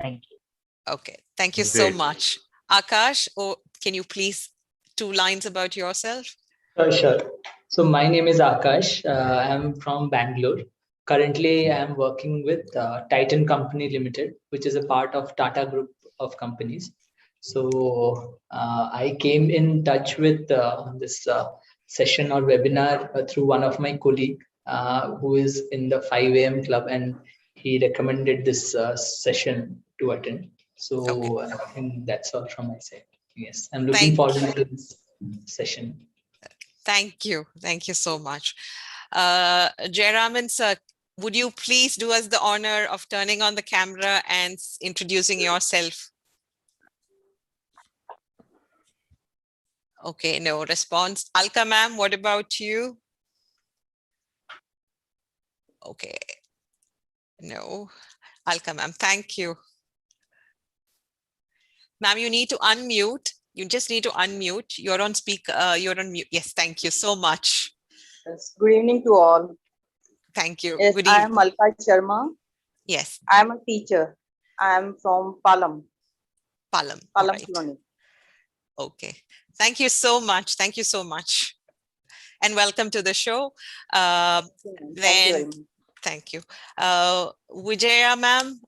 Thank you. Okay, thank you so much. Akash, can you please 2 lines about yourself? Sure. So my name is Akash. I'm from Bangalore. Currently, I'm working with Titan Company Limited, which is a part of Tata Group of companies. So I came in touch with this session or webinar through one of my colleague who is in the 5 a.m. club, and he recommended this session to attend. So I think that's all from my side. Yes, I'm looking forward to this session. Thank you. Thank you so much. Jayaraman sir, would you please do us the honor of turning on the camera and introducing yourself? Okay, no response. Alka ma'am, what about you? Okay. No. Alka ma'am, thank you. Ma'am, you need to unmute. You just need to unmute. You're on speaker. You're on mute. Yes, thank you so much. Yes. Good evening to all. Thank you. Yes, Good I evening. am Malka Sharma. Yes. I am a teacher. I am from Palam. Palam. Palam Colony. Okay. Thank you so much. Thank you so much. And welcome to the show. Thank you. Vijaya ma'am,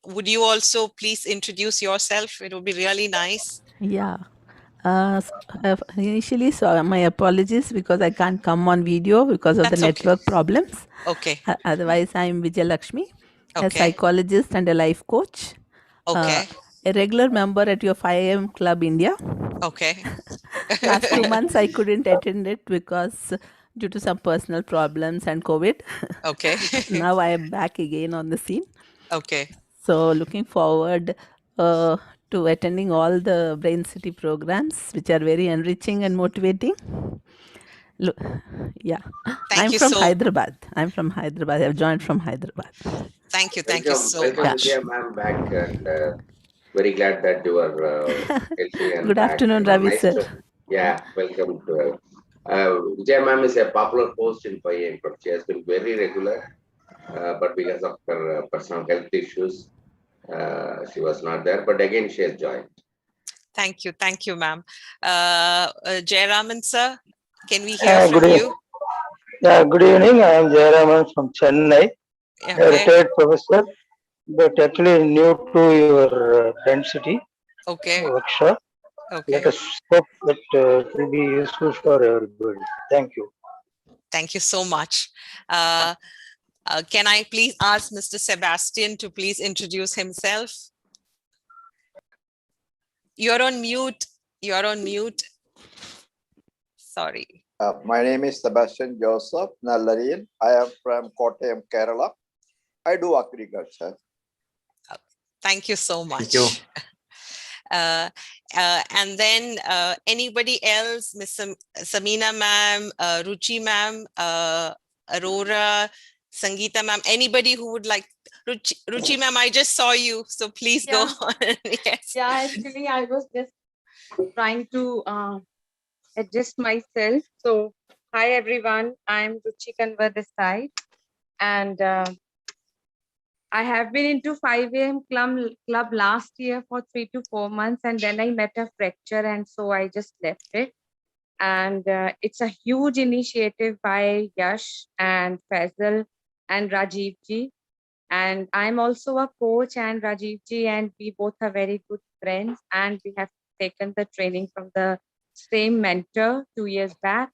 would you also please introduce yourself? It would be really nice. Yeah. Initially, so my apologies because I can't come on video because of the network problems. Okay. Otherwise, I'm Vijay Lakshmi, a Okay. psychologist and a life coach. Okay. A regular member at your 5 a.m. Club India. Okay. Last 2 months, I couldn't attend it because due to some personal problems and COVID. Okay. Now I am back again on the scene. Okay. So looking forward to attending all the Brain City programs, which are very enriching and motivating. Yeah. I'm from Hyderabad. I've joined from Hyderabad. Thank you. Thank you so much. Welcome, Vijaya ma'am, back, and very glad that you are healthy and Good back. afternoon, Ravi sir. Yeah, welcome to Vijaya ma'am is a popular host in 5 a.m. Club. She has been very regular, but because of her personal health issues, she was not there. But again, she has joined. Thank you. Thank you, ma'am. Jayaraman sir, can we hear from you? Yeah, good evening. I am Jayaraman from Chennai, a retired professor, but actually new to your density workshop. Let us hope that it will be useful for everybody. Thank you. Thank you so much. Can I please ask Mr. Sebastian to please introduce himself? You're on mute. You're on mute. Sorry. My name is Sebastian Joseph Nallarian. I am from Kottayam, Kerala. I do agriculture. Thank you so much. Thank you. And then anybody else, Miss Samina ma'am, Ruchi ma'am, Aurora, Sangeeta ma'am, anybody who would like, Ruchi ma'am, I just saw you, so please go on. Yes. Yeah, actually, I was just trying to adjust myself. So, hi everyone, I'm Ruchi Kanwar this side, and I have been into 5 a.m. club last year for 3 to 4 months, and then I met a fracture, and so I just left it. And it's a huge initiative by Yash and Faisal and Rajiv ji. And I'm also a coach, and Rajiv ji and we both are very good friends, and we have taken the training from the same mentor 2 years back.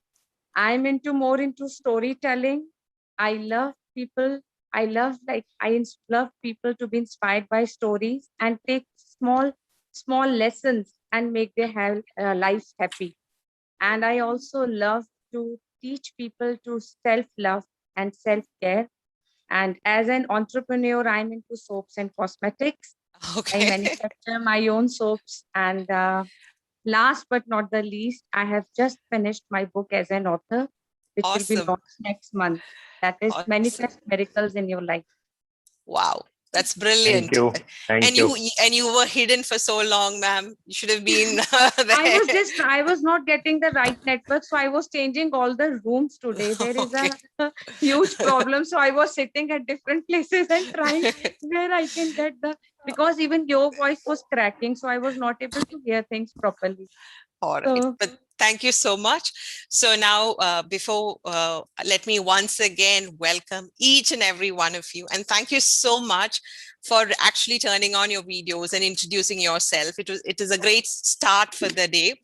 I'm more into storytelling. I love people. I love people to be inspired by stories and take small lessons and make their lives happy. And I also love to teach people to self-love and self-care. And as an entrepreneur, I'm into soaps and cosmetics. Okay. I manufacture my own soaps. And last but not the least, I have just finished my book as an author, which will be launched next month. That is Manifest Miracles in Your Life. Wow. That's brilliant. Thank you. And you were hidden for so long, ma'am. You should have been there. I was not getting the right network, so I was changing all the rooms today. There is a huge problem. So I was sitting at different places and trying where I can get because even your voice was cracking, so I was not able to hear things properly. All right. But thank you so much. So now, let me once again welcome each and every one of you. And thank you so much for actually turning on your videos and introducing yourself. It is a great start for the day.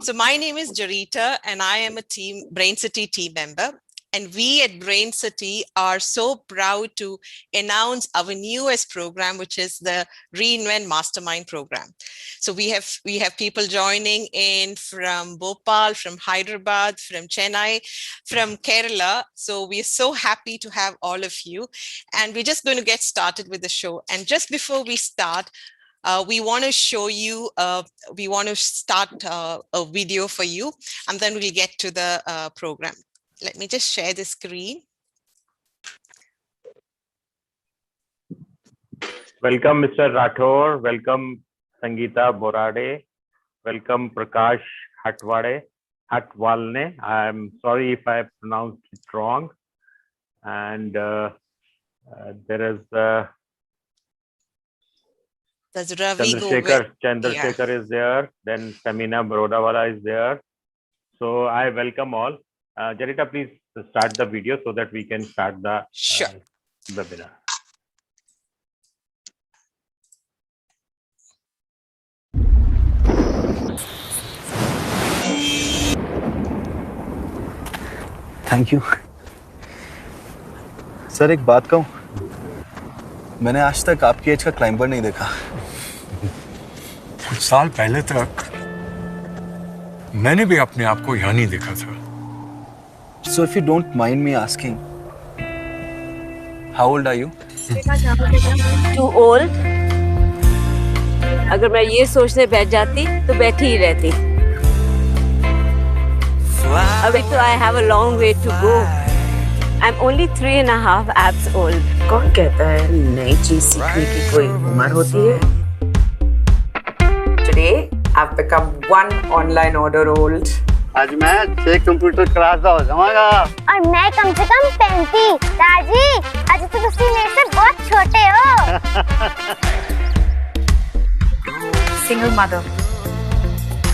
So my name is Jarita, and I am a Brain City team member. And we at Brain City are so proud to announce our newest program, which is the Reinvent Mastermind program. So we have people joining in from Bhopal, from Hyderabad, from Chennai, from Kerala. So we're so happy to have all of you. And we're just going to get started with the show. And just before we start, we want to show you, we want to start a video for you, and then we'll get to the program. Let me just share the screen. Welcome, Mr. Rathore. Welcome, Sangeeta Borade. Welcome, Prakash Hatwalne. I'm sorry if I pronounced it wrong. And there is Chandrasekhar is there. Then Samina Barodawala is there. So I welcome all. Jarita, please start the video so that we can start the webinar. Thank you sir. एक बात कहूं, मैंने आज तक आपकी as का climber नहीं देखा। कुछ साल पहले तक मैंने भी अपने आप को यहाँ नहीं देखा था। So if you don't mind me asking, how old are you? Too old? अगर मैं ये सोचने बैठ जाती तो बैठी ही रहती। अभी तो I have a long way to go. I'm only 3.5 abs old. कौन कहता है नई चीज सीखने की कोई उम्र होती है? Today I've become 1 online order old. आज मैं 6 कंप्यूटर क्लास हो जाऊंगा। और मैं कम से कम 35। दादी, आज तो तुम मेरे से बहुत छोटे हो। Single mother,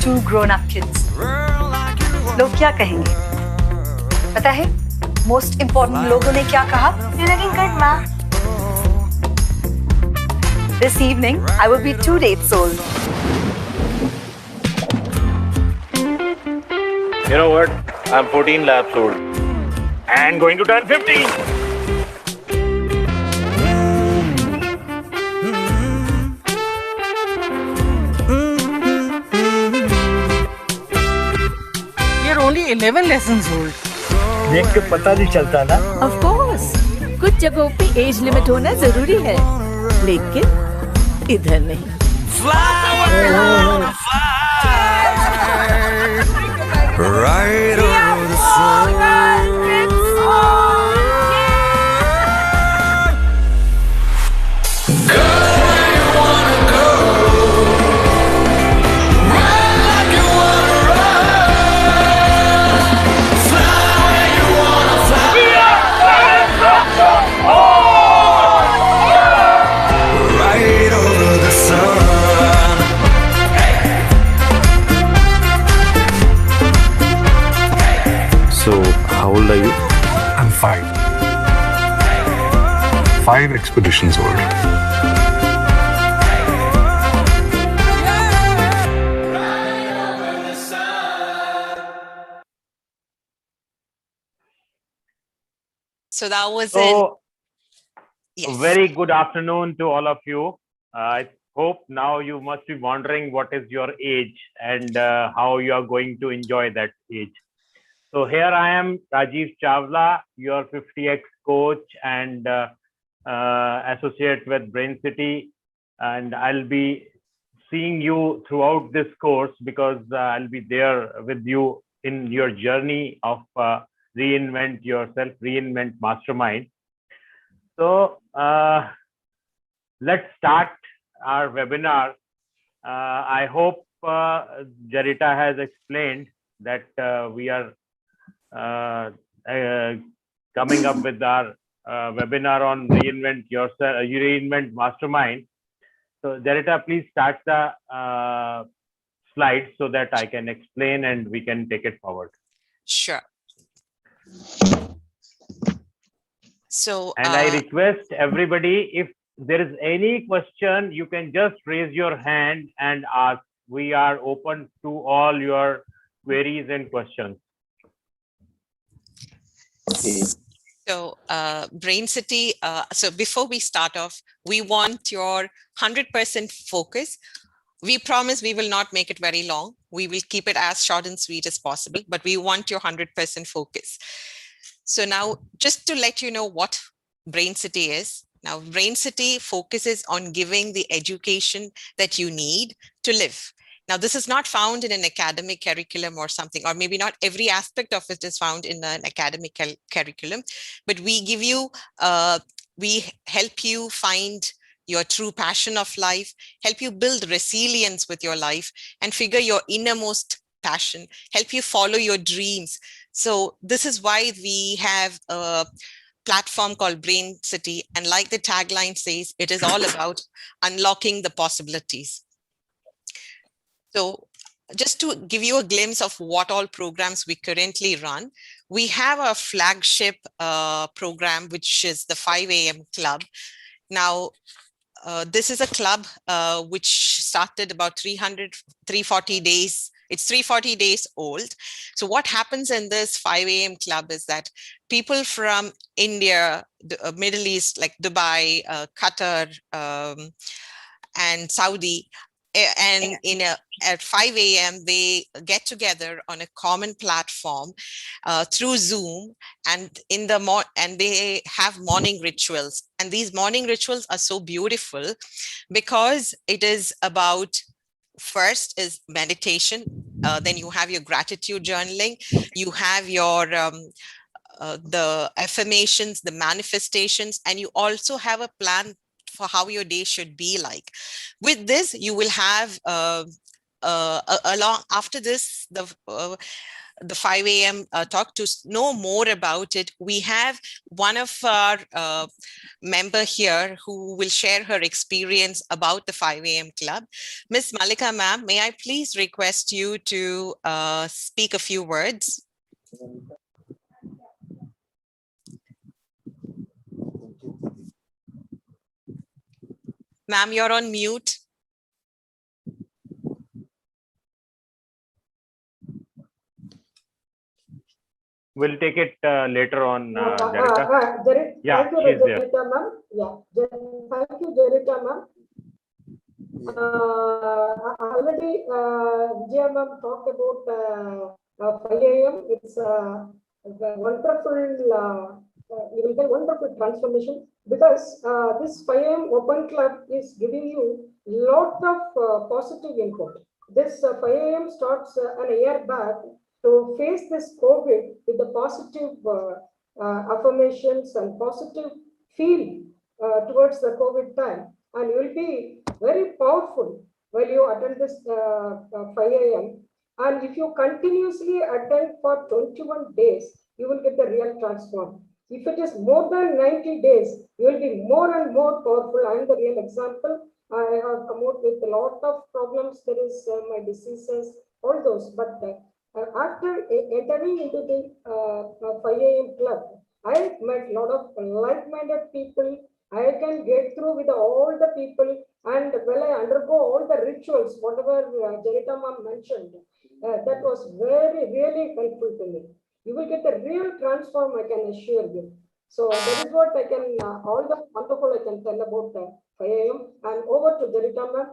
2 grown-up kids. लोग क्या कहेंगे? पता है? Most important लोगों ने क्या कहा? You're looking good, Ma. This evening, I will be 2 days old. You know what? I'm 14 laps old and going to turn 15. You're only 11 lessons old. देख के पता नहीं चलता ना? Of course. कुछ जगहों पे एज लिमिट होना जरूरी है, लेकिन इधर नहीं। Right over the sun. Go where you wanna go. Run like you wanna run. Fly where you wanna fly. Right over the sun. So, how old are you? I'm 5. 5 expeditions old. So that was Yes. Very good afternoon to all of you. I hope now you must be wondering what is your age and how you are going to enjoy that age. So here I am, Rajiv Chawla, your 50x coach and associate with Brain City, and I'll be seeing you throughout this course because I'll be there with you in your journey of Reinvent Yourself, Reinvent Mastermind. So let's start our webinar. I hope Jarita has explained that we are coming up with our webinar on Reinvent Yourself, Reinvent Mastermind. So Jarita, please start the slide so that I can explain and we can take it forward. Sure. So, and I request everybody, if there is any question, you can just raise your hand and ask. We are open to all your queries and questions. So Brain City, so before we start off, we want your 100% focus. We promise we will not make it very long. We will keep it as short and sweet as possible, but we want your 100% focus. So now, just to let you know what Brain City is. Now, Brain City focuses on giving the education that you need to live. Now, this is not found in an academic curriculum or something, or maybe not every aspect of it is found in an academic curriculum, but we give you, we help you find your true passion of life, help you build resilience with your life, and figure your innermost passion, help you follow your dreams. So this is why we have a platform called Brain City. And like the tagline says, it is all about unlocking the possibilities. So just to give you a glimpse of what all programs we currently run, we have a flagship program, which is the 5 a.m. Club. Now, this is a club which started about 340 days. It's 340 days old. So what happens in this 5 a.m. club is that people from India, the Middle East, like Dubai, Qatar, and Saudi, and at 5 a.m. they get together on a common platform through Zoom, and and they have morning rituals. And these morning rituals are so beautiful because it is about, first is meditation, then you have your gratitude journaling, you have your the affirmations, the manifestations, and you also have a plan for how your day should be like. With this, you will have along after this, the 5 a.m. talk. To know more about it, we have one of our member here who will share her experience about the 5 a.m. club. Miss Malika ma'am, may I please request you to speak a few words? Ma'am, you're on mute. We'll take it later on, Jarita. Yeah, thank you, she's there. Jarita ma'am. Yeah, thank you, Jarita ma'am. Already, Vijaya ma'am talked about 5 a.m. It's a wonderful, you will get wonderful transformation, because this 5 a.m. open club is giving you lot of positive input. This 5 a.m. starts an year back to face this COVID with the positive affirmations and positive feel towards the COVID time. And you will be very powerful while you attend this 5 a.m. And if you continuously attend for 21 days, you will get the real transform. If it is more than 90 days, you will be more and more powerful. I am the real example. I have come out with a lot of problems. There is my diseases, all those. But after entering into the 5 a.m. club, I met a lot of like-minded people. I can get through with all the people, and when I undergo all the rituals, whatever Jarita ma'am mentioned, that was really helpful to me. You will get the real transform, I can assure you. So that is what I can, all the wonderful I can tell about 5 a.m. And over to Jarita ma'am.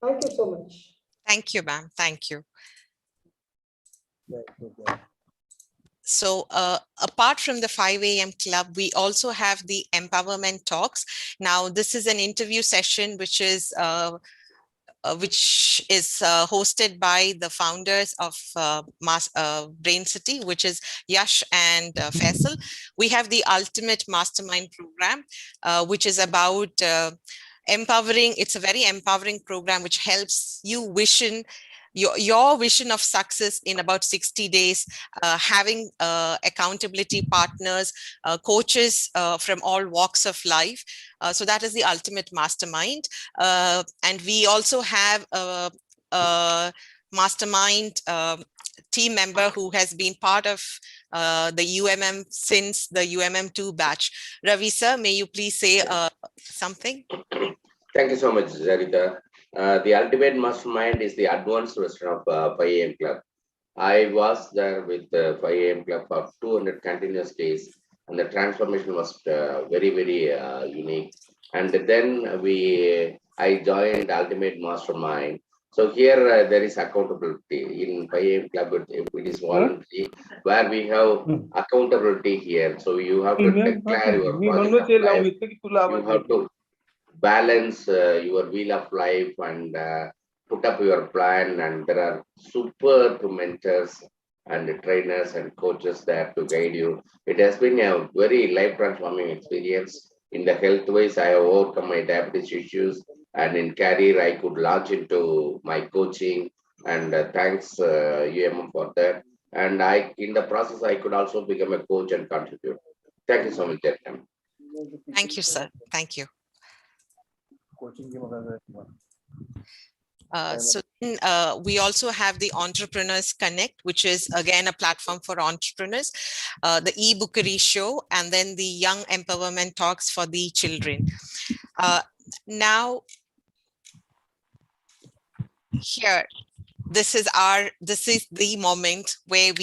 Thank you so much. Thank you, ma'am. Thank you. So apart from the 5 a.m. club, we also have the empowerment talks. Now, this is an interview session which is hosted by the founders of Brain City, which is Yash and Faisal. We have the Ultimate Mastermind program, which is about empowering. It's a very empowering program which helps you vision your vision of success in about 60 days, having accountability partners, coaches from all walks of life. So that is the ultimate mastermind. And we also have a mastermind team member who has been part of the UMM since the UMM2 batch. Ravi sir, may you please say something? Thank you so much, Zarita. The ultimate mastermind is the advanced version of 5 AM Club. I was there with the 5 AM Club for 200 continuous days, and the transformation was very, very unique. And then I joined Ultimate Mastermind. So here there is accountability. In 5 AM Club, it is voluntary, where we have accountability here. So you have to declare your project of life. You have to balance your wheel of life and put up your plan, and there are super mentors and trainers and coaches there to guide you. It has been a very life transforming experience. In the health ways, I have overcome my diabetes issues, and in career I could launch into my coaching, and thanks UMM for that. And in the process I could also become a coach and contribute. Thank you so much, Jerry. Thank you, sir. Thank you. So we also have the Entrepreneurs Connect, which is again a platform for entrepreneurs, the e-bookery show, and then the Young Empowerment Talks for the children. Now, here, this is the moment where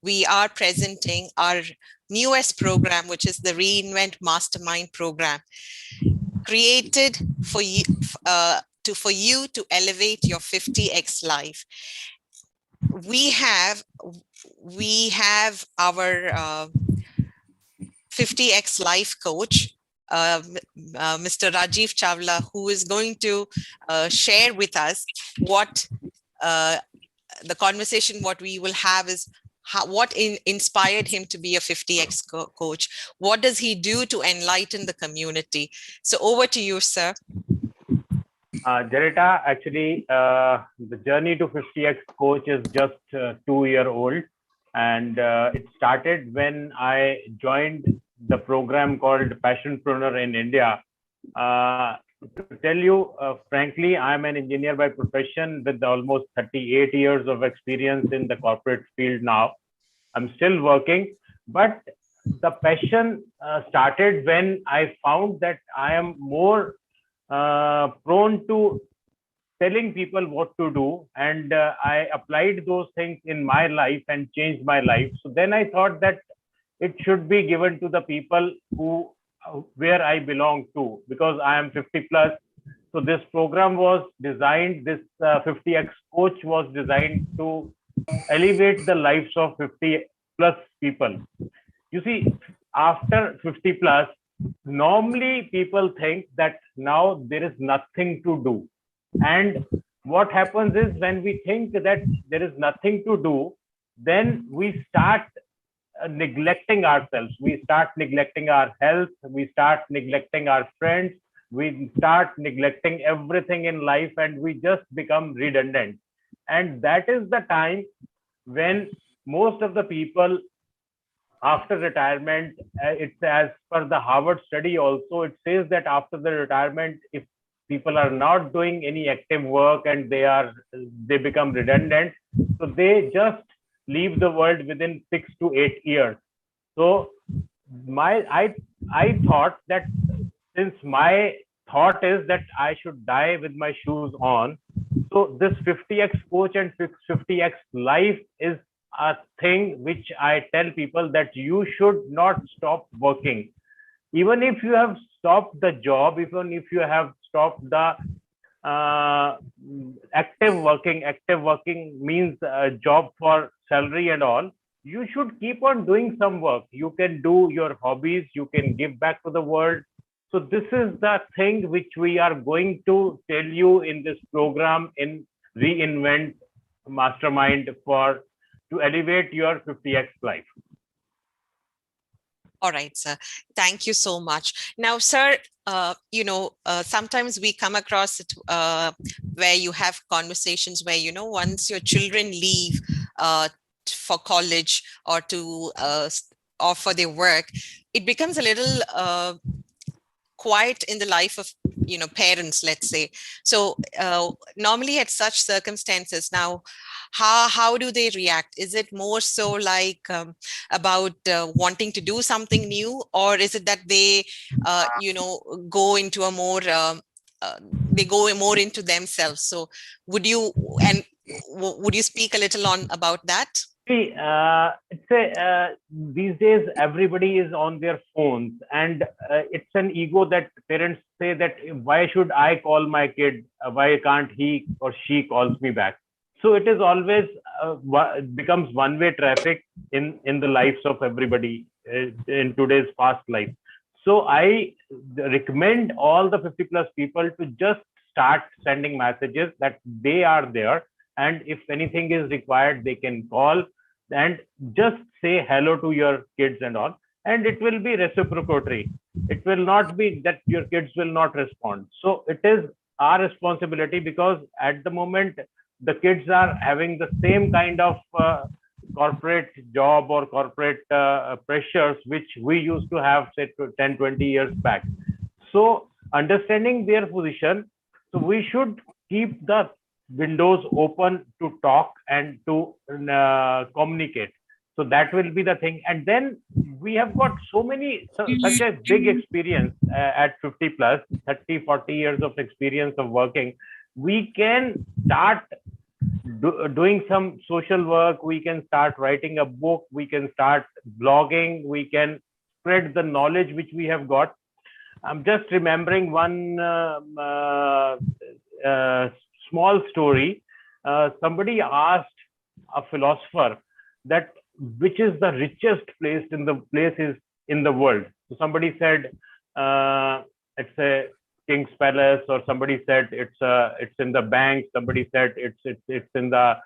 we are presenting our newest program, which is the Reinvent Mastermind program, created for you to elevate your 50x life. We have our 50x life coach, Mr. Rajiv Chawla, who is going to share with us what the conversation what we will have is what inspired him to be a 50x coach. What does he do to enlighten the community? So over to you, sir. Jarita, actually, the journey to 50x coach is just 2-year-old, and it started when I joined the program called Passionpreneur in India. To tell you frankly, I'm an engineer by profession with almost 38 years of experience in the corporate field now. I'm still working, but the passion started when I found that I am more prone to telling people what to do, and I applied those things in my life and changed my life. So then I thought that it should be given to the people where I belong to, because I am 50 plus. So this program was designed, this 50x coach was designed to elevate the lives of 50 plus people. You see, after 50 plus, normally people think that now there is nothing to do. And what happens is, when we think that there is nothing to do, then we start neglecting ourselves. We start neglecting our health. We start neglecting our friends. We start neglecting everything in life, and we just become redundant. And that is the time when most of the people after retirement, it's as per the Harvard study also, it says that after the retirement, if people are not doing any active work and they become redundant, so they just leave the world within 6 to 8 years. So I thought that, since my thought is that I should die with my shoes on, so this 50x coach and 50x life is a thing which I tell people that you should not stop working. Even if you have stopped the job, even if you have stopped the active working means a job for salary and all, you should keep on doing some work. You can do your hobbies, you can give back to the world. So this is the thing which we are going to tell you in this program in Reinvent Mastermind to elevate your 50x life. All right, sir. Thank you so much. Now, sir, sometimes we come across it where you have conversations where, once your children leave for college or or for their work, it becomes a little quiet in the life of parents, let's say. So normally at such circumstances, now how do they react? Is it more so like about wanting to do something new, or is it that they go into a more they go more into themselves? So would you speak a little on about that? See, these days everybody is on their phones, and it's an ego that parents say that why should I call my kid? Why can't he or she calls me back? So it is always becomes one-way traffic in the lives of everybody in today's fast life. So I recommend all the 50 plus people to just start sending messages that they are there, and if anything is required, they can call and just say hello to your kids and all, and it will be reciprocatory. It will not be that your kids will not respond. So it is our responsibility, because at the moment the kids are having the same kind of corporate job or corporate pressures which we used to have, say, 10, 20 years back. So understanding their position, so we should keep the windows open to talk and to communicate. So that will be the thing. And then we have got such a big experience at 50 plus, 30, 40 years of experience of working. We can start doing some social work. We can start writing a book. We can start blogging. We can spread the knowledge which we have got. I'm just remembering one small story. Somebody asked a philosopher that which is the richest place in the world. So somebody said it's a king's palace, or somebody said it's in the bank. Somebody said it's in the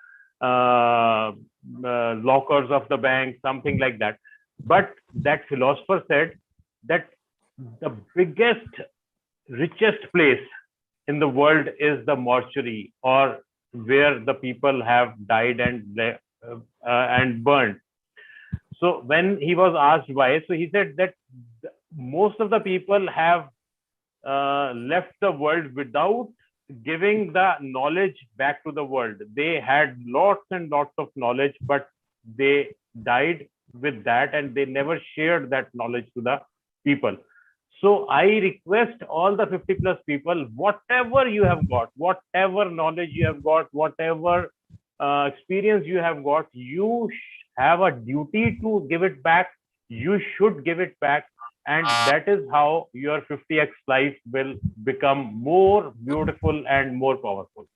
lockers of the bank, something like that. But that philosopher said that the biggest, richest place in the world is the mortuary, or where the people have died and burned. So when he was asked why, so he said that most of the people have left the world without giving the knowledge back to the world. They had lots and lots of knowledge, but they died with that, and they never shared that knowledge to the people. So I request all the 50 plus people, whatever you have got, whatever knowledge you have got, whatever experience you have got, you have a duty to give it back. You should give it back. And that is how your 50x life will become more beautiful and more powerful.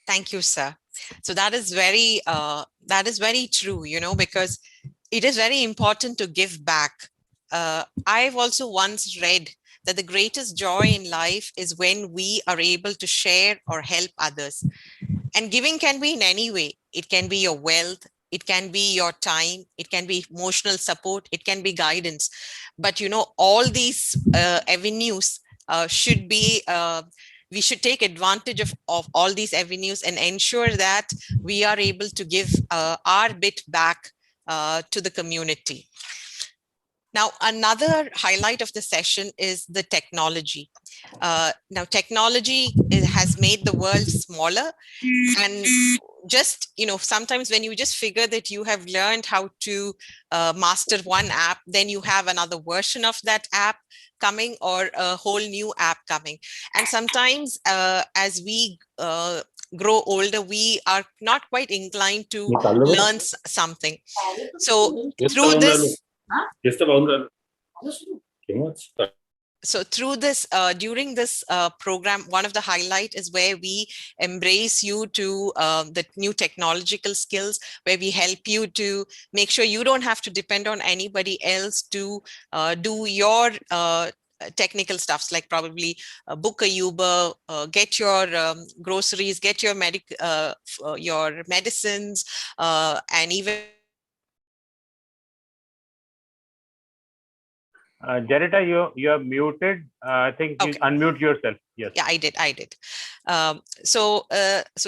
Thank you, sir. So that is very true, because it is very important to give back. I've also once read that the greatest joy in life is when we are able to share or help others. And giving can be in any way. It can be your wealth, it can be your time, it can be emotional support, it can be guidance. But all these avenues should be we should take advantage of all these avenues and ensure that we are able to give our bit back to the community. Now, another highlight of the session is the technology. Now, technology has made the world smaller, and just, sometimes when you just figure that you have learned how to master one app, then you have another version of that app coming, or a whole new app coming. And sometimes as we grow older, we are not quite inclined to learn something. So through this, during this program, one of the highlight is where we embrace you to the new technological skills, where we help you to make sure you don't have to depend on anybody else to do your technical stuffs, like probably book a Uber, get your groceries, get your medicines, and even Jarita, you are muted. I think you unmute yourself. Yes. Yeah, I did. So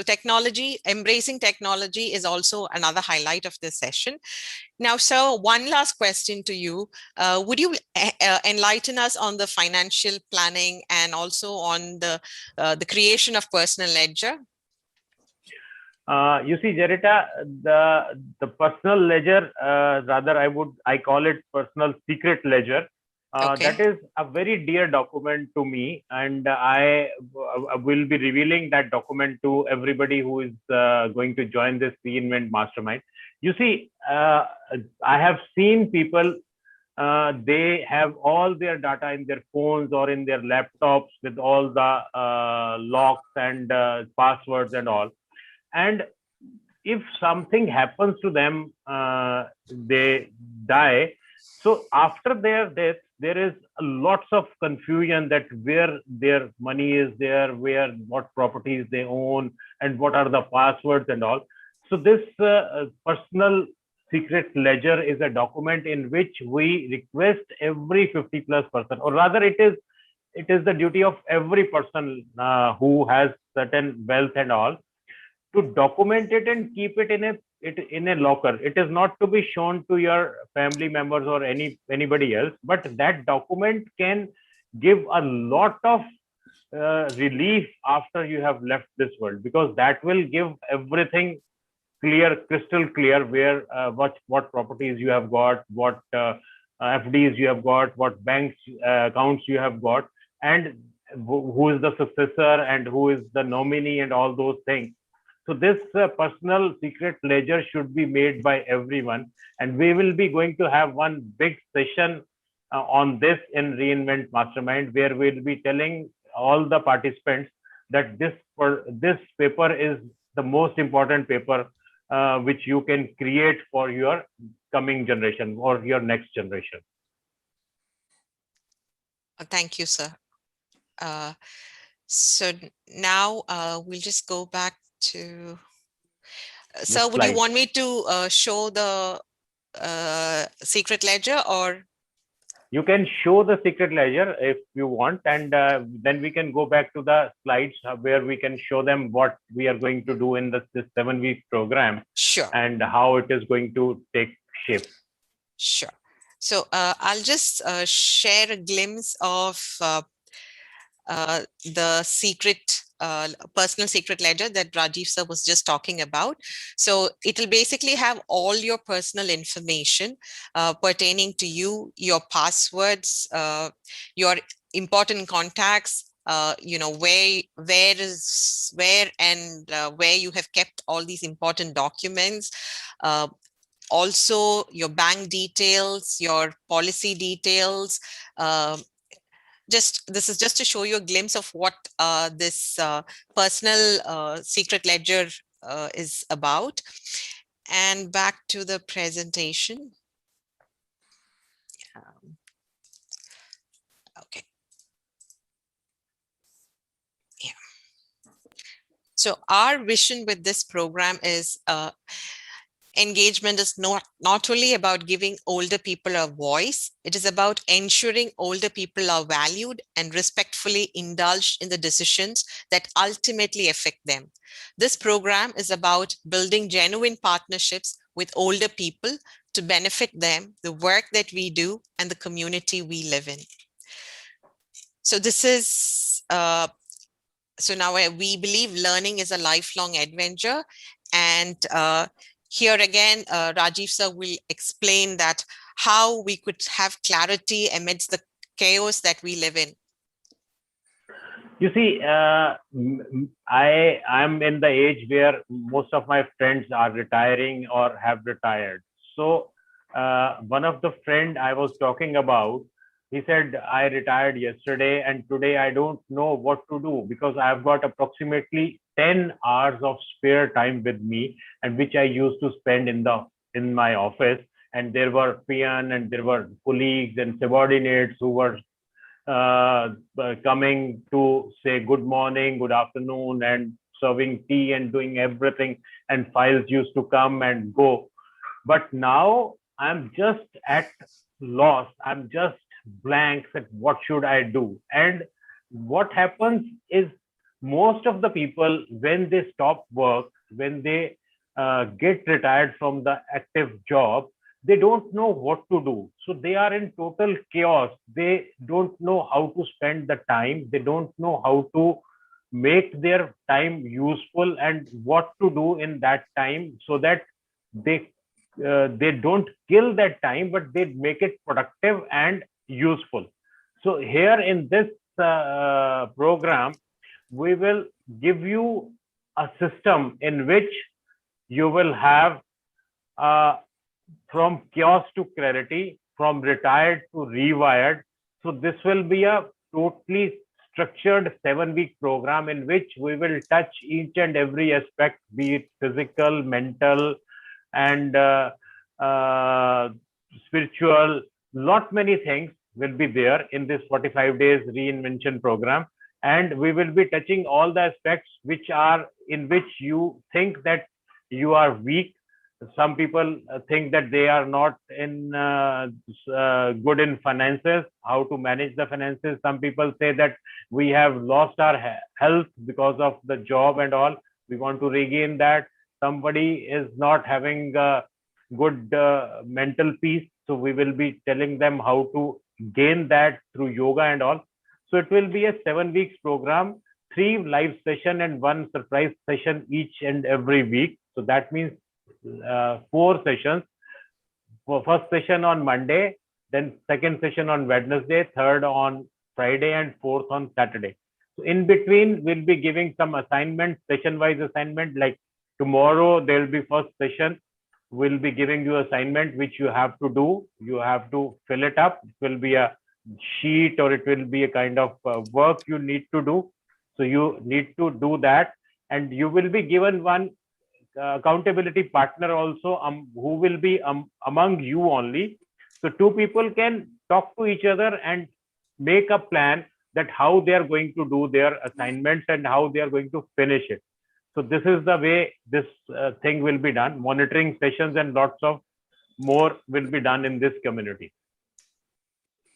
technology, embracing technology is also another highlight of this session. Now, sir, one last question to you. Would you enlighten us on the financial planning and also on the creation of personal ledger? You see, Jarita, the personal ledger, rather I call it personal secret ledger. That is a very dear document to me, and I will be revealing that document to everybody who is going to join this Reinvent Mastermind. You see, I have seen people, they have all their data in their phones or in their laptops with all the locks and passwords and all. And if something happens to them, they die. So after their death, there is lots of confusion that where their money is there, what properties they own, and what are the passwords and all. So this personal secret ledger is a document in which we request every 50+ person, or rather it is the duty of every person who has certain wealth and all, to document it and keep it in a locker. It is not to be shown to your family members or anybody else, but that document can give a lot of relief after you have left this world, because that will give everything clear, crystal clear, where what properties you have got, what FDs you have got, what banks accounts you have got, and who is the successor and who is the nominee and all those things. So this personal secret ledger should be made by everyone, and we will be going to have one big session on this in Reinvent Mastermind, where we'll be telling all the participants that this paper is the most important paper which you can create for your coming generation or your next generation. Thank you, sir. So now we'll just go back to sir, would you want me to show the secret ledger, or you can show the secret ledger if you want, and then we can go back to the slides where we can show them what we are going to do in this 7-week program. Sure. And how it is going to take shape. Sure. So I'll just share a glimpse of the secret personal secret ledger that Rajiv sir was just talking about. So it will basically have all your personal information pertaining to you, your passwords, your important contacts, you know, where you have kept all these important documents, also your bank details, your policy details. This is just to show you a glimpse of what this personal secret ledger is about. And back to the presentation. Okay. Yeah. So our vision with this program is engagement is not only about giving older people a voice, it is about ensuring older people are valued and respectfully indulged in the decisions that ultimately affect them. This program is about building genuine partnerships with older people to benefit them, the work that we do, and the community we live in. So this is, so now we believe learning is a lifelong adventure, and here again, Rajiv sir will explain that how we could have clarity amidst the chaos that we live in. You see, I'm in the age where most of my friends are retiring or have retired. So one of the friend I was talking about, he said, I retired yesterday and today I don't know what to do, because I've got approximately 10 hours of spare time with me, and which I used to spend in my office. And there were peon and there were colleagues and subordinates who were coming to say good morning, good afternoon, and serving tea and doing everything, and files used to come and go. But now I'm just at loss. I'm just blanks at what should I do. And what happens is most of the people, when they stop work, when they get retired from the active job, they don't know what to do. So they are in total chaos. They don't know how to spend the time. They don't know how to make their time useful and what to do in that time, so that they don't kill that time, but they make it productive and useful. So here in this program, we will give you a system in which you will have from chaos to clarity, from retired to rewired. So this will be a totally structured 7-week program in which we will touch each and every aspect, be it physical, mental, and spiritual. Lot many things will be there in this 45 days reinvention program. And we will be touching all the aspects which are in which you think that you are weak. Some people think that they are not in good in finances, how to manage the finances. Some people say that we have lost our health because of the job and all. We want to regain that. Somebody is not having good mental peace. So we will be telling them how to gain that through yoga and all. So it will be a 7 weeks program, 3 live session and 1 surprise session each and every week. So that means 4 sessions. For first session on Monday, then second session on Wednesday, third on Friday, and fourth on Saturday. So in between, we'll be giving some assignments, session-wise assignment. Like tomorrow, there will be first session. We'll be giving you assignment which you have to do. You have to fill it up. It will be a sheet, or it will be a kind of work you need to do. So you need to do that, and you will be given one accountability partner also, who will be among you only. So 2 people can talk to each other and make a plan that how they are going to do their assignments and how they are going to finish it. So this is the way this thing will be done. Monitoring sessions and lots of more will be done in this community.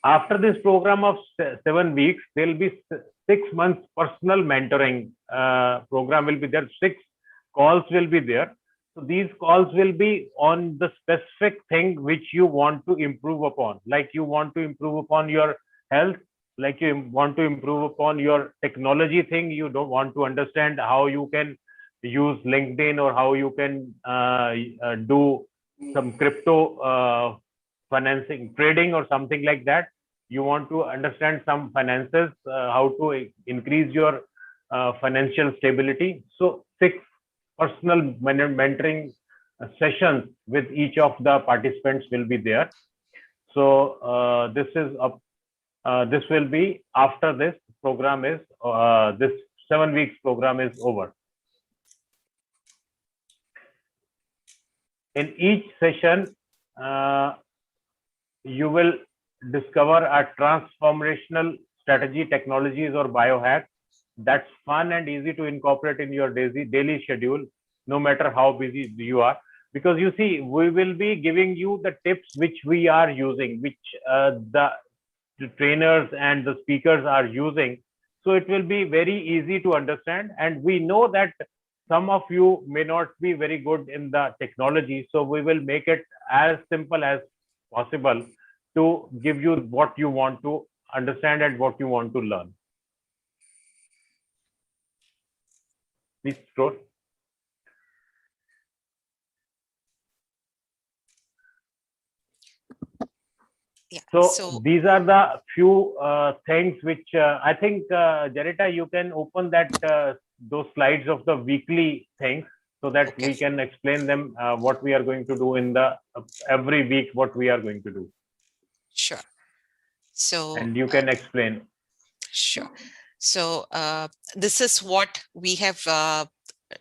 After this program of 7 weeks, there will be 6 months personal mentoring program will be there. 6 calls will be there. So these calls will be on the specific thing which you want to improve upon. Like you want to improve upon your health, like you want to improve upon your technology thing. You don't want to understand how you can use LinkedIn, or how you can do some crypto financing, trading, or something like that. You want to understand some finances, how to increase your financial stability. So 6 personal mentoring sessions with each of the participants will be there. So this will be after this program is this 7 weeks program is over. In each session, you will discover a transformational strategy, technologies, or biohack that's fun and easy to incorporate in your daily schedule, no matter how busy you are. Because you see, we will be giving you the tips which we are using, which the trainers and the speakers are using. So it will be very easy to understand. And we know that some of you may not be very good in the technology. So we will make it as simple as possible to give you what you want to understand and what you want to learn. Please scroll. Yeah. So these are the few things which I think, Jarita, you can open that those slides of the weekly things, so that we can explain them what we are going to do in the every week, what we are going to do. Sure. So and you can explain. Sure. So this is what we have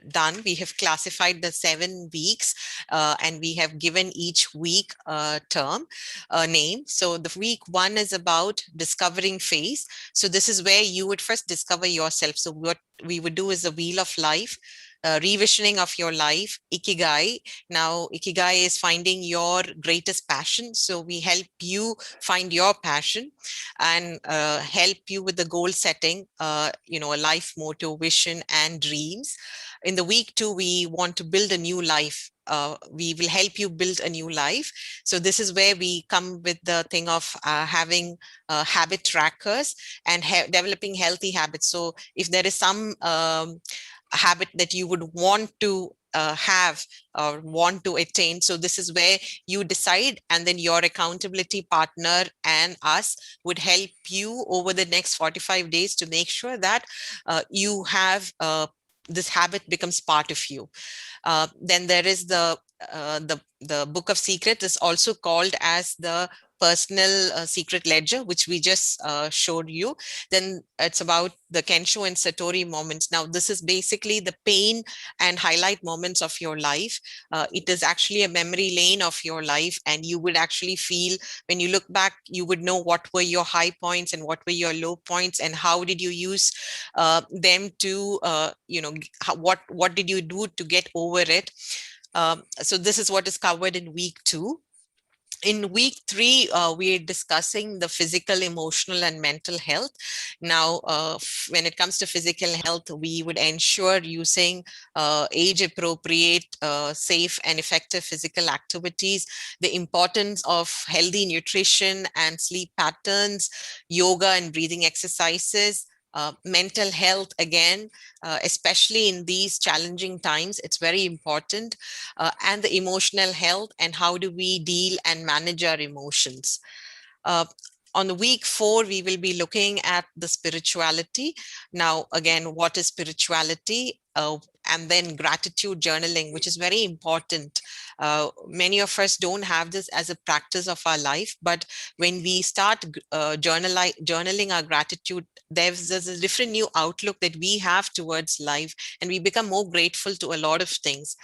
done. We have classified the 7 weeks and we have given each week a term, a name. So the week 1 is about discovering phase. So this is where you would first discover yourself. So what we would do is a wheel of life. revisioning of your life, Ikigai. Now, Ikigai is finding your greatest passion. So we help you find your passion and help you with the goal setting, a life motto, vision, and dreams. In the week 2, we want to build a new life. We will help you build a new life. So this is where we come with the thing of having habit trackers and developing healthy habits. So if there is some habit that you would want to have or want to attain, so this is where you decide, and then your accountability partner and us would help you over the next 45 days to make sure that you have this habit becomes part of you. Then there is the book of secrets, is also called as the personal secret ledger, which we just showed you. Then it's about the Kensho and Satori moments. Now, this is basically the pain and highlight moments of your life. It is actually a memory lane of your life, and you would actually feel, when you look back, you would know what were your high points and what were your low points, and how did you use them to, what did you do to get over it. So this is what is covered in week 2. In week 3, we're discussing the physical, emotional, and mental health. Now, when it comes to physical health, we would ensure using age-appropriate, safe, and effective physical activities, the importance of healthy nutrition and sleep patterns, yoga and breathing exercises. Mental health, again, especially in these challenging times, it's very important. And the emotional health, and how do we deal and manage our emotions. On the week 4, we will be looking at the spirituality. Now, again, what is spirituality? And then gratitude journaling, which is very important. Many of us don't have this as a practice of our life, but when we start journaling our gratitude, there's a different new outlook that we have towards life, and we become more grateful to a lot of things.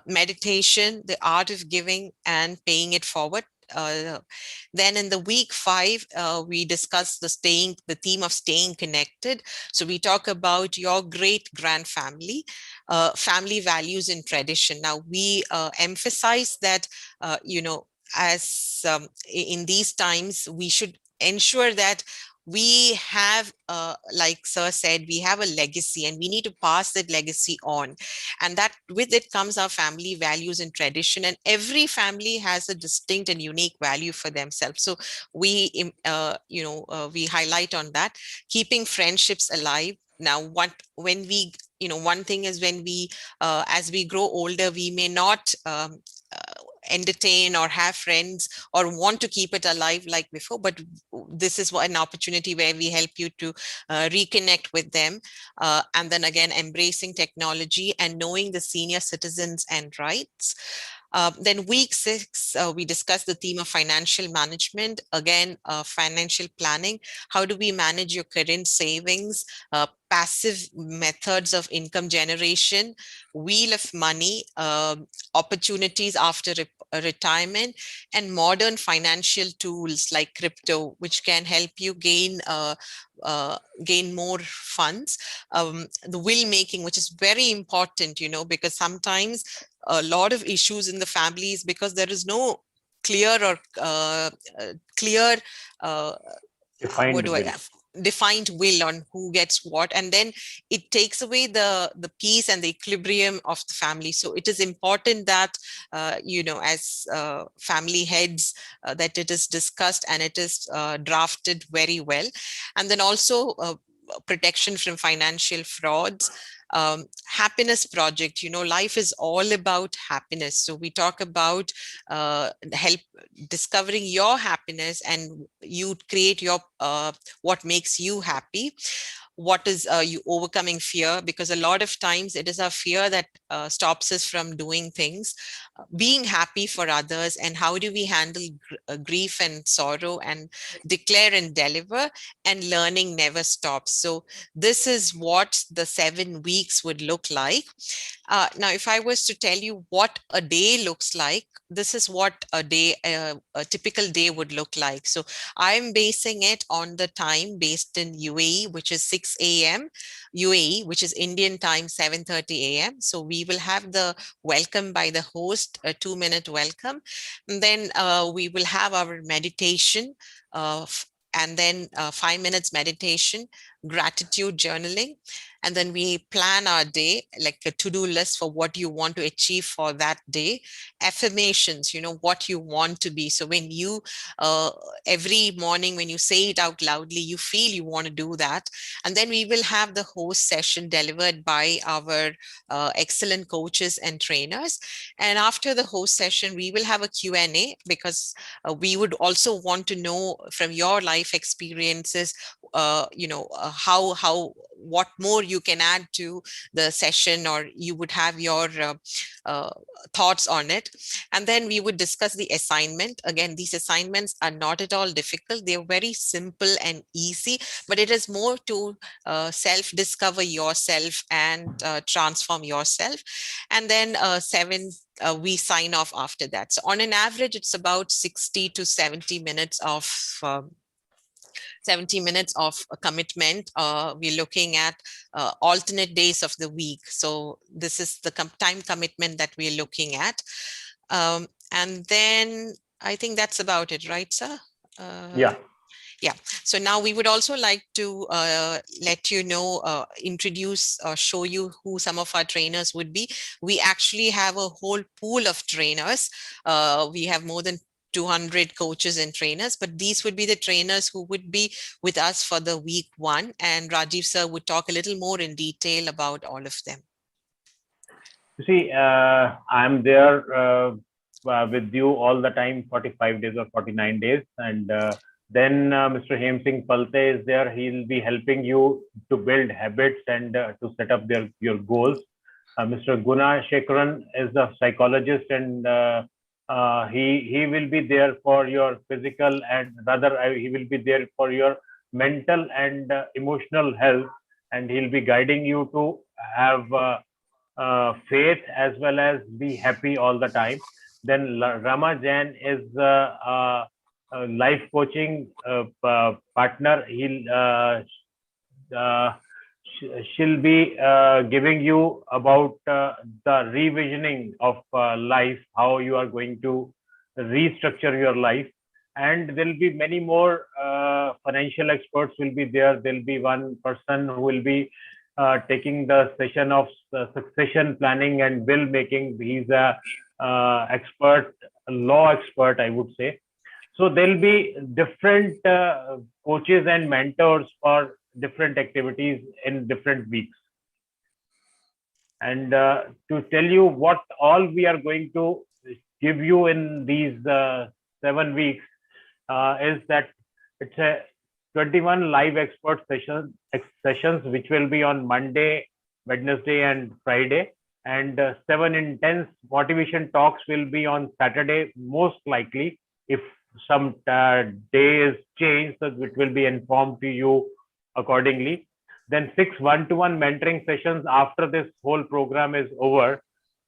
Meditation, the art of giving and paying it forward. Then in the week 5, we discuss the theme of staying connected. So we talk about your great grand family, family values and tradition. Now we emphasize that, as in these times, we should ensure that we have, like Sir said, we have a legacy, and we need to pass that legacy on. And that with it comes our family values and tradition. And every family has a distinct and unique value for themselves. So we, we highlight on that, keeping friendships alive. Now, one thing is, when we, as we grow older, we may not entertain or have friends or want to keep it alive like before, but this is an opportunity where we help you to reconnect with them. And then again, embracing technology and knowing the senior citizens and rights. Then week 6, we discuss the theme of financial management. Again, financial planning. How do we manage your current savings, passive methods of income generation, wheel of money, opportunities after retirement, and modern financial tools like crypto, which can help you gain more funds. The will making, which is very important, because sometimes a lot of issues in the families, because there is no clear or defined will on who gets what, and then it takes away the peace and the equilibrium of the family. So it is important that as family heads, that it is discussed and it is drafted very well. And then also protection from financial frauds. Happiness project, life is all about happiness. So we talk about help discovering your happiness, and you create your what makes you happy. What is you overcoming fear, because a lot of times it is our fear that stops us from doing things. Being happy for others, and how do we handle grief and sorrow, and declare and deliver, and learning never stops. So this is what the 7 weeks would look like. Now, if I was to tell you what a day looks like, this is what a typical day would look like. So I'm basing it on the time based in UAE, which is 6 6 a.m. UAE, which is Indian time 7:30 a.m. So we will have the welcome by the host, a 2-minute welcome. And then we will have our meditation, and then 5 minutes meditation, gratitude journaling. And then we plan our day, like a to-do list for what you want to achieve for that day. Affirmations, what you want to be. So when you, every morning when you say it out loudly, you feel you want to do that. And then we will have the host session delivered by our excellent coaches and trainers. And after the host session, we will have a Q&A, because we would also want to know from your life experiences, what more you can add to the session, or you would have your thoughts on it. And then we would discuss the assignment. Again, these assignments are not at all difficult. They're very simple and easy, but it is more to self-discover yourself and transform yourself. And then we sign off after that. So on an average, it's about 60 to 70 minutes of 70 minutes of commitment. We're looking at alternate days of the week. So this is the time commitment that we're looking at. And then I think that's about it, right, sir? Yeah. Yeah. So now we would also like to let you know, introduce or show you who some of our trainers would be. We actually have a whole pool of trainers. We have more than 200 coaches and trainers, but these would be the trainers who would be with us for the week 1. And Rajiv sir would talk a little more in detail about all of them. You see, I'm there with you all the time, 45 days or 49 days. And then Mr. Hem Singh Palte is there. He'll be helping you to build habits and to set up your goals. Mr. Guna Shekaran is the psychologist, and he will be there for your physical, and rather he will be there for your mental and emotional health, and he'll be guiding you to have faith as well as be happy all the time. Then Rama Jain is a life coaching partner. She'll be giving you about the revisioning of life, how you are going to restructure your life. And there'll be many more financial experts will be there. There'll be one person who will be taking the session of succession planning and will making. He's a expert, a law expert, I would say. So there'll be different coaches and mentors for different activities in different weeks. And to tell you what all we are going to give you in these 7 weeks is that it's a 21 live expert sessions, which will be on Monday, Wednesday, and Friday. And 7 intense motivation talks will be on Saturday, most likely. If some day is changed, so it will be informed to you accordingly. Then 6 one-to-one mentoring sessions after this whole program is over.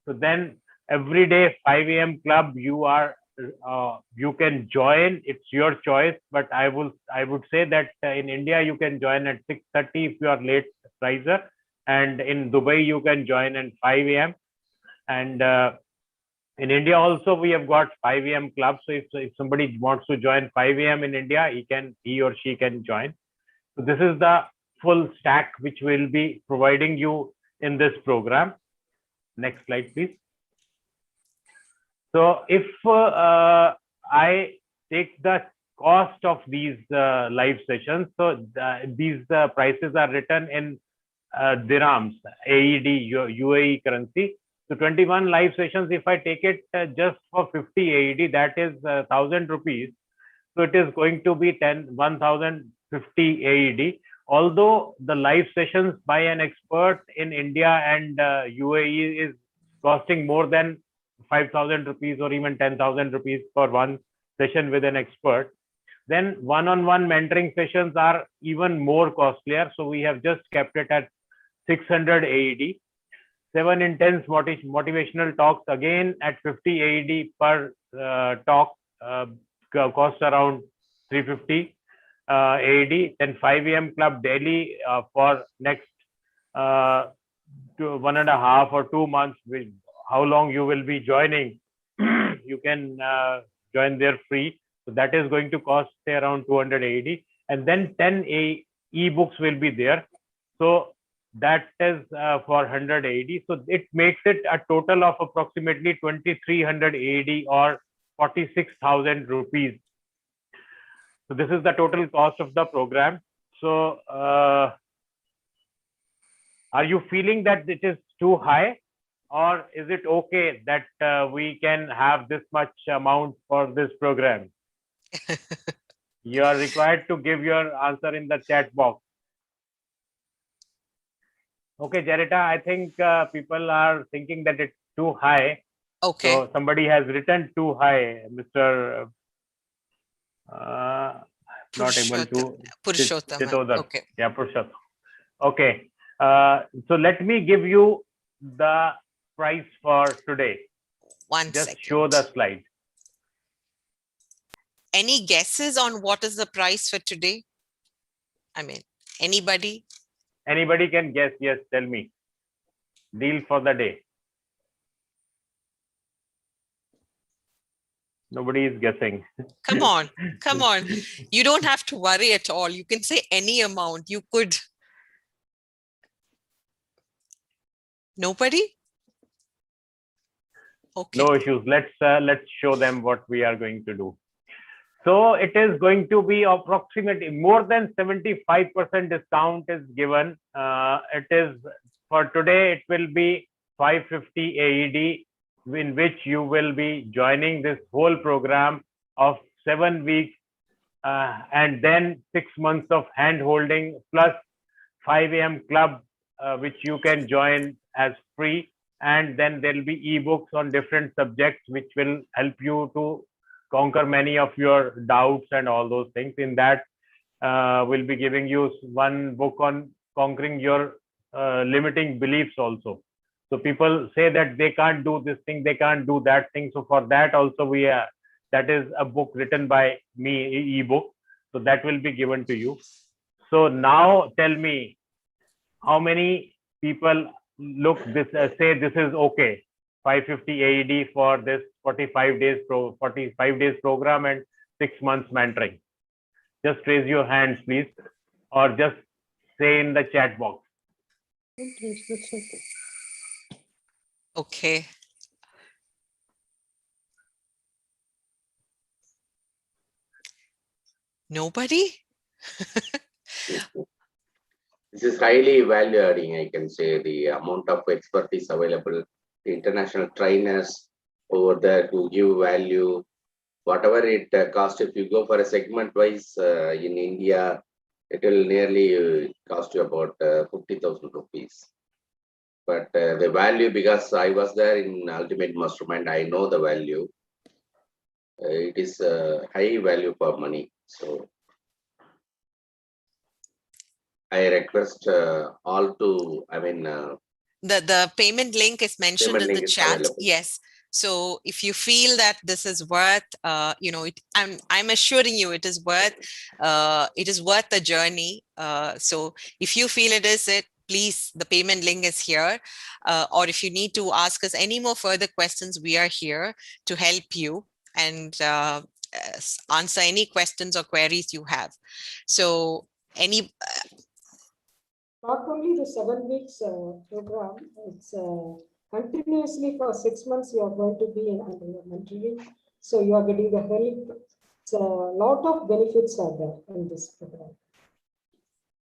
So then every day 5 a.m. club, you can join. It's your choice, but I would say that in India you can join at 6:30 if you are late riser, and in Dubai you can join at 5 a.m. and in India also we have got 5 a.m. club. So if somebody wants to join 5 a.m. in India, he or she can join. So this is the full stack which will be providing you in this program. Next slide, please. So if I take the cost of these live sessions, so these prices are written in dirhams, AED, UAE currency. So 21 live sessions, if I take it just for 50 AED, that is 1,000 rupees. So it is going to be 1,050 AED. Although the live sessions by an expert in India and UAE is costing more than 5,000 rupees or even 10,000 rupees for one session with an expert, then one-on-one mentoring sessions are even more costlier. So we have just kept it at 600 AED. 7 intense motivational talks again at 50 AED per talk, cost around 350. AED, then 5 a.m. club daily for next 1.5 or 2 months. How long you will be joining, you can join there free. So that is going to cost say around 200 AED, and then 10 e-books will be there. So that is for 100 AED. So it makes it a total of approximately 2,300 AED or 46,000 rupees. So this is the total cost of the program. So are you feeling that it is too high, or is it okay that we can have this much amount for this program? You are required to give your answer in the chat box. Okay, Jarita, I think people are thinking that it's too high. Okay. So somebody has written too high, Mr. Not able to. Purushottam. Okay. Yeah, Purushottam. Okay. So let me give you the price for today. Just show the slide. Any guesses on what is the price for today? I mean, anybody? Anybody can guess. Yes, tell me. Deal for the day. Nobody is guessing. Come on, come on. You don't have to worry at all. You can say any amount. You could. Nobody? Okay. No issues. Let's show them what we are going to do. So it is going to be approximately more than 75% discount is given. It is for today, it will be 550 AED, in which you will be joining this whole program of 7 weeks and then 6 months of hand holding plus 5 a.m. club, which you can join as free. And then there will be ebooks on different subjects, which will help you to conquer many of your doubts and all those things. In that, we'll be giving you one book on conquering your limiting beliefs also. So people say that they can't do this thing, they can't do that thing. So for that also that is a book written by me, ebook. So that will be given to you. So now tell me, how many people say this is okay? 550 AED for this 45 days program and 6 months mentoring. Just raise your hands, please, or just say in the chat box. Okay. Nobody? This is highly value adding, I can say. The amount of expertise available, the international trainers over there to give value, whatever it costs. If you go for a segment wise in India, it will nearly cost you about 50,000 rupees. But the value, because I was there in Ultimate Mastermind, I know the value. It is high value for money. So I request all to, The payment link is mentioned in the chat. Yes. So if you feel that this is worth, I'm assuring you it is worth the journey. So if you feel it is please, the payment link is here. Or if you need to ask us any more further questions, we are here to help you and answer any questions or queries you have. So not only the 7 weeks program, it's continuously for 6 months you are going to be in under your mentoring. So you are getting the help. So a lot of benefits are there in this program.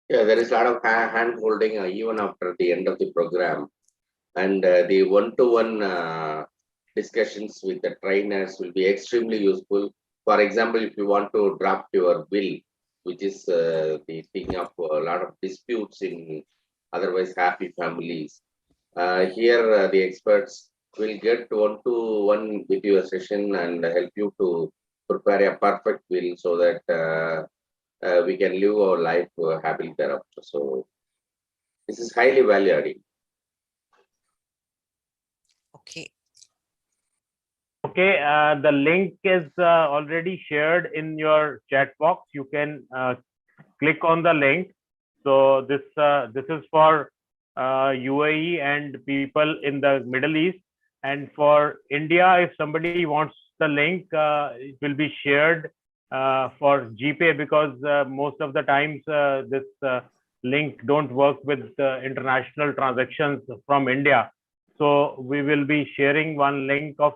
Yeah, there is a lot of hand holding even after the end of the program. And the one-to-one discussions with the trainers will be extremely useful. For example, if you want to draft your will, which is the thing of a lot of disputes in otherwise happy families. Here, the experts will get one-to-one with your session and help you to prepare a perfect will so that we can live our life happily thereafter. So this is highly value adding. Okay, the link is already shared in your chat box. You can click on the link. So this is for UAE and people in the Middle East. And for India, if somebody wants the link, it will be shared for GPay, because most of the times this link don't work with international transactions from India. So we will be sharing one link of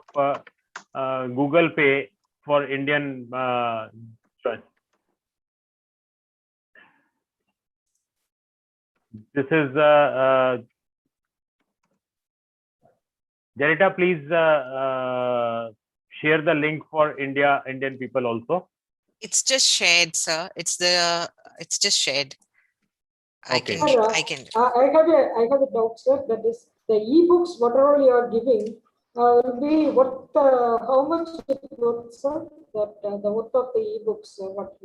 Google Pay for Indian choice. This is Janita, please share the link for Indian people also. It's just shared, sir. It's just shared. Okay. I can. I have a doubt, sir. That is the ebooks, whatever you are giving, will be worth how much it worth, sir? That the worth of the ebooks, what